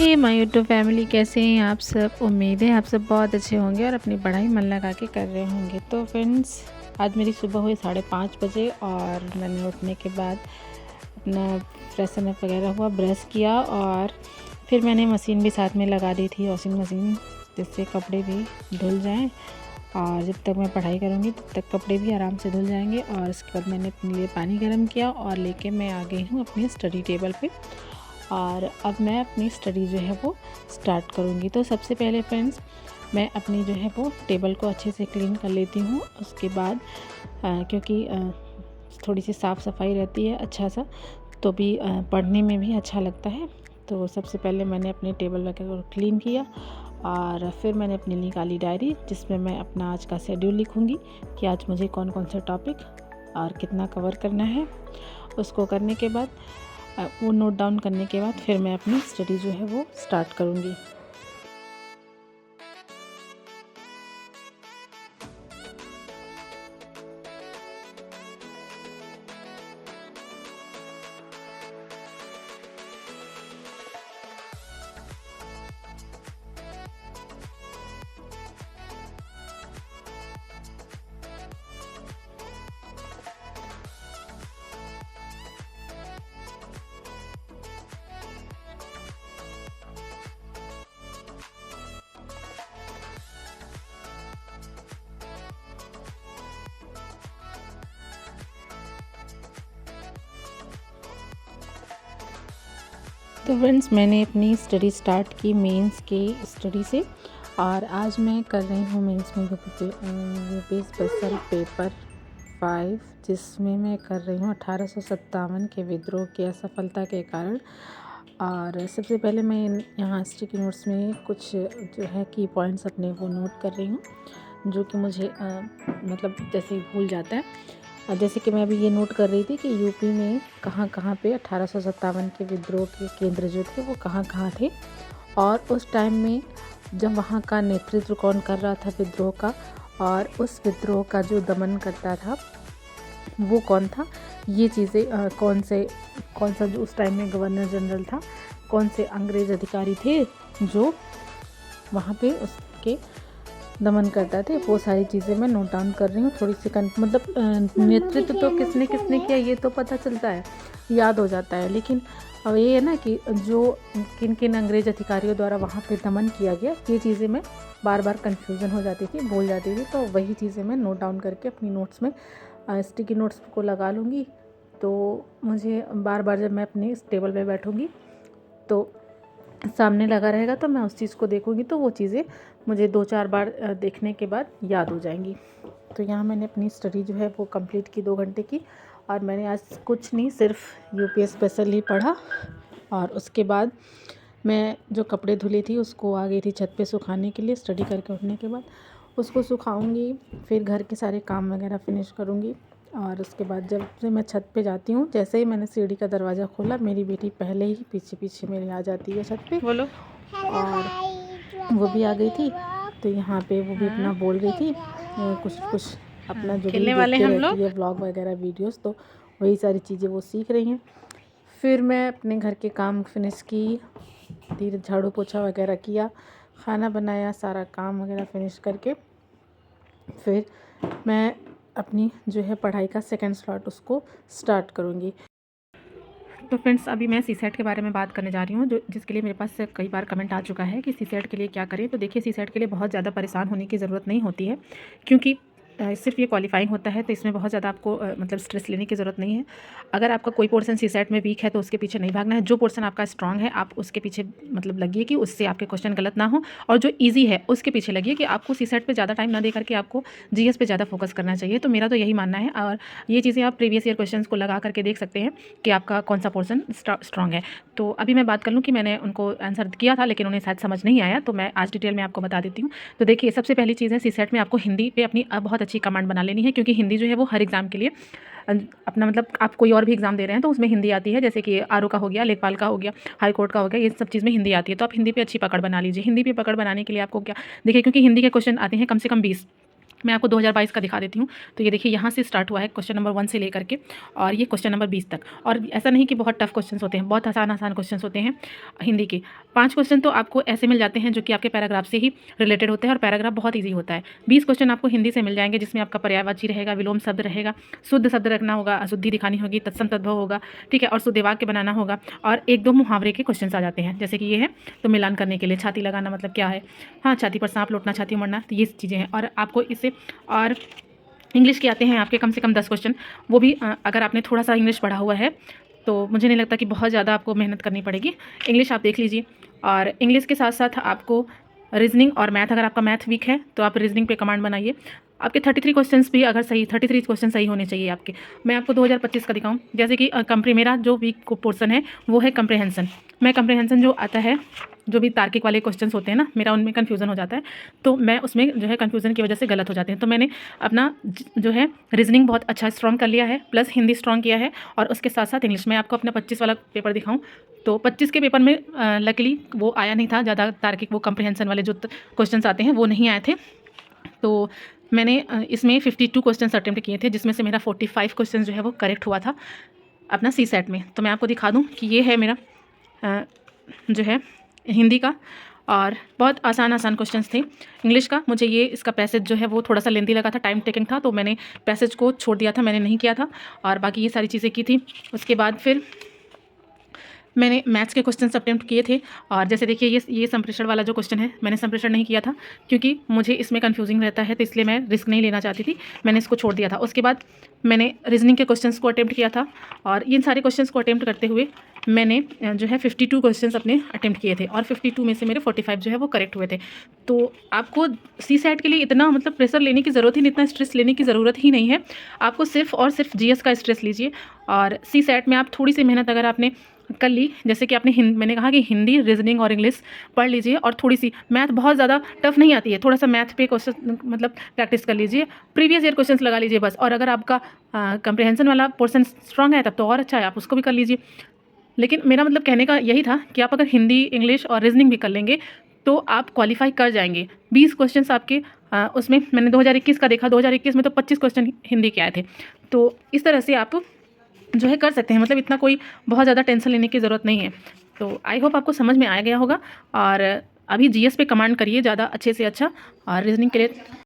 Hey my YouTube family, कैसे हैं आप सब। उम्मीद है आप सब बहुत अच्छे होंगे और अपनी पढ़ाई मन लगा के कर रहे होंगे। तो फ्रेंड्स, आज मेरी सुबह हुई 5:30 बजे और मैंने उठने के बाद अपना फ्रेशन अप वगैरह हुआ, ब्रश किया और फिर मैंने मशीन भी साथ में लगा दी थी, वॉशिंग मशीन, जिससे कपड़े भी धुल जाएं। और जब तक मैं पढ़ाई करूँगी तब तक कपड़े भी आराम से धुल जाएंगे। और उसके बाद मैंने अपने लिए पानी गर्म किया और लेके मैं आ गई हूँ अपनी स्टडी टेबल पे। और अब मैं अपनी स्टडी जो है वो स्टार्ट करूँगी। तो सबसे पहले फ्रेंड्स, मैं अपनी जो है वो टेबल को अच्छे से क्लीन कर लेती हूँ। उसके बाद क्योंकि थोड़ी सी साफ़ सफाई रहती है अच्छा सा, तो भी पढ़ने में भी अच्छा लगता है। तो सबसे पहले मैंने अपनी टेबल वगैरह को क्लीन किया और फिर मैंने अपनी निकाली डायरी, जिसमें मैं अपना आज का शेड्यूल लिखूँगी कि आज मुझे कौन कौन से टॉपिक और कितना कवर करना है। उसको करने के बाद वो नोट डाउन करने के बाद फिर मैं अपनी स्टडी जो है वो स्टार्ट करूँगी। तो फ्रेंड्स, मैंने अपनी स्टडी स्टार्ट की मेंस की स्टडी से, और आज मैं कर रही हूँ मेंस में यूपी स्पेशल पेपर 5, जिसमें मैं कर रही हूँ 1857 के विद्रोह की असफलता के कारण। और सबसे पहले मैं यहाँ स्टिकी नोट्स में कुछ जो है की पॉइंट्स अपने वो नोट कर रही हूँ, जो कि मुझे मतलब जैसे भूल जाता है। जैसे कि मैं अभी ये नोट कर रही थी कि यूपी में कहाँ कहाँ पे 1857 के विद्रोह के केंद्र जो थे वो कहाँ कहाँ थे, और उस टाइम में जब वहाँ का नेतृत्व कौन कर रहा था विद्रोह का, और उस विद्रोह का जो दमन करता था वो कौन था। ये चीज़ें कौन सा जो उस टाइम में गवर्नर जनरल था, कौन से अंग्रेज़ अधिकारी थे जो वहाँ पे उसके दमन करता थे, वो सारी चीज़ें मैं नोट डाउन कर रही हूँ। थोड़ी सी मतलब नेतृत्व तो किसने किसने किया ये तो पता चलता है, याद हो जाता है, लेकिन अब ये है ना कि जो किन किन अंग्रेज अधिकारियों द्वारा वहाँ पे दमन किया गया, ये चीज़ें मैं बार बार कन्फ्यूज़न हो जाती थी, भूल जाती थी। तो वही चीज़ें मैं नोट डाउन करके अपनी नोट्स में स्टिकी नोट्स को लगा लूँगी। तो मुझे बार बार जब मैं अपनी इस टेबल पर बैठूँगी तो सामने लगा रहेगा, तो मैं उस चीज़ को देखूँगी तो वो चीज़ें मुझे 2-4 बार देखने के बाद याद हो जाएंगी। तो यहाँ मैंने अपनी स्टडी जो है वो कंप्लीट की 2 घंटे की, और मैंने आज कुछ नहीं, सिर्फ यूपी स्पेशल ही पढ़ा। और उसके बाद मैं जो कपड़े धुली थी उसको आ गई थी छत पे सुखाने के लिए। स्टडी करके उठने के बाद उसको सुखाऊंगी, फिर घर के सारे काम वगैरह फिनिश करूँगी। और उसके बाद जब से मैं छत पे जाती हूँ, जैसे ही मैंने सीढ़ी का दरवाज़ा खोला, मेरी बेटी पहले ही पीछे पीछे मेरे आ जाती है छत पे। बोलो। और वो भी आ गई थी, तो यहाँ पे वो भी अपना बोल रही थी कुछ कुछ अपना जो भी देखते रहती है व्लॉग वगैरह वीडियोस, तो वही सारी चीज़ें वो सीख रही हैं। फिर मैं अपने घर के काम फिनिश की, धीरे झाड़ू पोछा वगैरह किया, खाना बनाया, सारा काम वगैरह फिनिश करके फिर मैं अपनी जो है पढ़ाई का सेकंड स्लॉट उसको स्टार्ट करूँगी। तो फ्रेंड्स, अभी मैं सीसेट के बारे में बात करने जा रही हूँ, जो जिसके लिए मेरे पास कई बार कमेंट आ चुका है कि सीसेट के लिए क्या करें। तो देखिए, सीसेट के लिए बहुत ज़्यादा परेशान होने की ज़रूरत नहीं होती है, क्योंकि सिर्फ ये क्वालिफाइंग होता है, तो इसमें बहुत ज़्यादा आपको मतलब स्ट्रेस लेने की ज़रूरत नहीं है। अगर आपका कोई पोर्शन सीसेट में वीक है तो उसके पीछे नहीं भागना है। जो पोर्शन आपका स्ट्रांग है आप उसके पीछे मतलब लगिए कि उससे आपके क्वेश्चन गलत ना हो, और जो ईजी है उसके पीछे लगिए कि आपको सीसेट पे ज़्यादा टाइम ना दे करके आपको जीएस पे ज़्यादा फोकस करना चाहिए। तो मेरा तो यही मानना है, और ये चीज़ें आप प्रीवियस ईयर क्वेश्चन को लगा करके देख सकते हैं कि आपका कौन सा पोर्शन स्ट्रांग है। तो अभी मैं बात कर लूँ कि मैंने उनको आंसर किया था, लेकिन उन्हें शायद समझ नहीं आया, तो मैं आज डिटेल में आपको बता देती हूँ। तो देखिए, सबसे पहली चीज़ है, सीसेट में आपको हिंदी पे अपनी बहुत अच्छी कमांड बना लेनी है, क्योंकि हिंदी जो है वो हर एग्ज़ाम के लिए अपना मतलब आप कोई और भी एग्ज़ाम दे रहे हैं तो उसमें हिंदी आती है, जैसे कि आरओ का हो गया, लेखपाल का हो गया, हाई कोर्ट का हो गया, ये सब चीज़ में हिंदी आती है। तो आप हिंदी पे अच्छी पकड़ बना लीजिए। हिंदी पे पकड़ बनाने के लिए आपको क्या देखिए, क्योंकि हिंदी के क्वेश्चन आते हैं कम से कम 20, मैं आपको 2022 का दिखा देती हूँ। तो ये देखिए यहाँ से स्टार्ट हुआ है क्वेश्चन नंबर 1 से लेकर के और ये क्वेश्चन नंबर 20 तक। और ऐसा नहीं कि बहुत टफ क्वेश्चंस होते हैं, बहुत आसान आसान क्वेश्चंस होते हैं हिंदी के। 5 क्वेश्चन तो आपको ऐसे मिल जाते हैं जो कि आपके पैराग्राफ से ही रिलेटेड होते हैं और पैराग्राफ बहुत ईजी होता है। 20 क्वेश्चन आपको हिंदी से मिल जाएंगे जिसमें आपका पर्यायवाची रहेगा, विलोम शब्द रहेगा, शुद्ध शब्द रखना होगा, अशुद्धि दिखानी होगी, तत्सम तद्भव होगा, ठीक है, और शुद्ध वाक्य बनाना होगा और 1-2 मुहावरे के क्वेश्चन आ जाते हैं जैसे कि ये है। तो मिलान करने के लिए छाती लगाना मतलब क्या है, हाँ, छाती पर सांप लौटना, छाती मरना, तो ये चीज़ें हैं। और आपको इससे और इंग्लिश के आते हैं आपके कम से कम 10 क्वेश्चन। वो भी अगर आपने थोड़ा सा इंग्लिश पढ़ा हुआ है तो मुझे नहीं लगता कि बहुत ज़्यादा आपको मेहनत करनी पड़ेगी। इंग्लिश आप देख लीजिए और इंग्लिश के साथ साथ आपको रीजनिंग और मैथ, अगर आपका मैथ वीक है तो आप रीजनिंग पे कमांड बनाइए। आपके 33 क्वेश्चंस भी अगर सही 33 क्वेश्चन सही होने चाहिए आपके। मैं आपको 2025 का दिखाऊं, जैसे कि मेरा जो वीक पोर्सन है वो है कंप्रीहेंशन। मैं कंप्रीहेंशन जो आता है, जो भी तार्किक वाले क्वेश्चंस होते हैं ना, मेरा उनमें कन्फ्यूज़न हो जाता है, तो मैं उसमें जो है कन्फ्यूज़न की वजह से गलत हो जाते हैं। तो मैंने अपना जो है रीजनिंग बहुत अच्छा स्ट्रॉन्ग कर लिया है, प्लस हिंदी स्ट्रॉन्ग किया है और उसके साथ साथ इंग्लिश। मैं आपको अपना 25 वाला पेपर दिखाऊं तो 25 के पेपर में लकीली वो आया नहीं था ज़्यादा तार्किक, वो कंप्रीहेंशन वाले जो क्वेश्चंस आते हैं वो नहीं आए थे। तो मैंने इसमें 52 क्वेश्चंस अटेम्प्ट किए थे जिसमें से मेरा 45 क्वेश्चन जो है वो करेक्ट हुआ था अपना सी सेट में। तो मैं आपको दिखा दूं कि ये है मेरा जो है हिंदी का और बहुत आसान आसान क्वेश्चंस थे। इंग्लिश का मुझे ये इसका पैसेज जो है वो थोड़ा सा लेंथी लगा था, टाइम टेकिंग था, तो मैंने पैसेज को छोड़ दिया था, मैंने नहीं किया था और बाकी ये सारी चीज़ें की थी। उसके बाद फिर मैंने मैथ्स के क्वेश्चन अटेम्प्ट किए थे और जैसे देखिए ये संप्रेषण वाला जो क्वेश्चन है, मैंने संप्रेषण नहीं किया था क्योंकि मुझे इसमें कंफ्यूजिंग रहता है, तो इसलिए मैं रिस्क नहीं लेना चाहती थी, मैंने इसको छोड़ दिया था। उसके बाद मैंने रीजनिंग के क्वेश्चंस को अटेम्प्ट किया था और इन सारे क्वेश्चंस को अटेम्प्ट करते हुए मैंने जो है 52 क्वेश्चंस अपने अटेम्प्ट किए थे और 52 में से मेरे 45 जो है वो करेक्ट हुए थे। तो आपको सी सेट के लिए इतना मतलब प्रेशर लेने की ज़रूरत ही नहीं, इतना स्ट्रेस लेने की ज़रूरत ही नहीं है। आपको सिर्फ और सिर्फ जीएस का स्ट्रेस लीजिए और सी सेट में आप थोड़ी सी मेहनत अगर आपने कर ली, जैसे कि आपने मैंने कहा कि हिंदी, रीजनिंग और इंग्लिश पढ़ लीजिए और थोड़ी सी मैथ बहुत ज़्यादा टफ नहीं आती है, थोड़ा सा मैथ पे क्वेश्चन मतलब प्रैक्टिस कर लीजिए, प्रीवियस ईयर क्वेश्चंस लगा लीजिए बस। और अगर आपका कंप्रीहेंशन वाला पोर्शन स्ट्रांग है तब तो और अच्छा है, आप उसको भी कर लीजिए। लेकिन मेरा मतलब कहने का यही था कि आप अगर हिंदी, इंग्लिश और रीजनिंग भी कर लेंगे तो आप क्वालिफाई कर जाएंगे। 20 क्वेश्चन आपके उसमें मैंने 2021 का देखा, 2021 में तो 25 क्वेश्चन हिंदी के आए थे। तो इस तरह से आप जो है कर सकते हैं, मतलब इतना कोई बहुत ज़्यादा टेंशन लेने की ज़रूरत नहीं है। तो आई होप आपको समझ में आ गया होगा और अभी जीएस पे कमांड करिए ज़्यादा अच्छे से अच्छा और रीजनिंग के लिए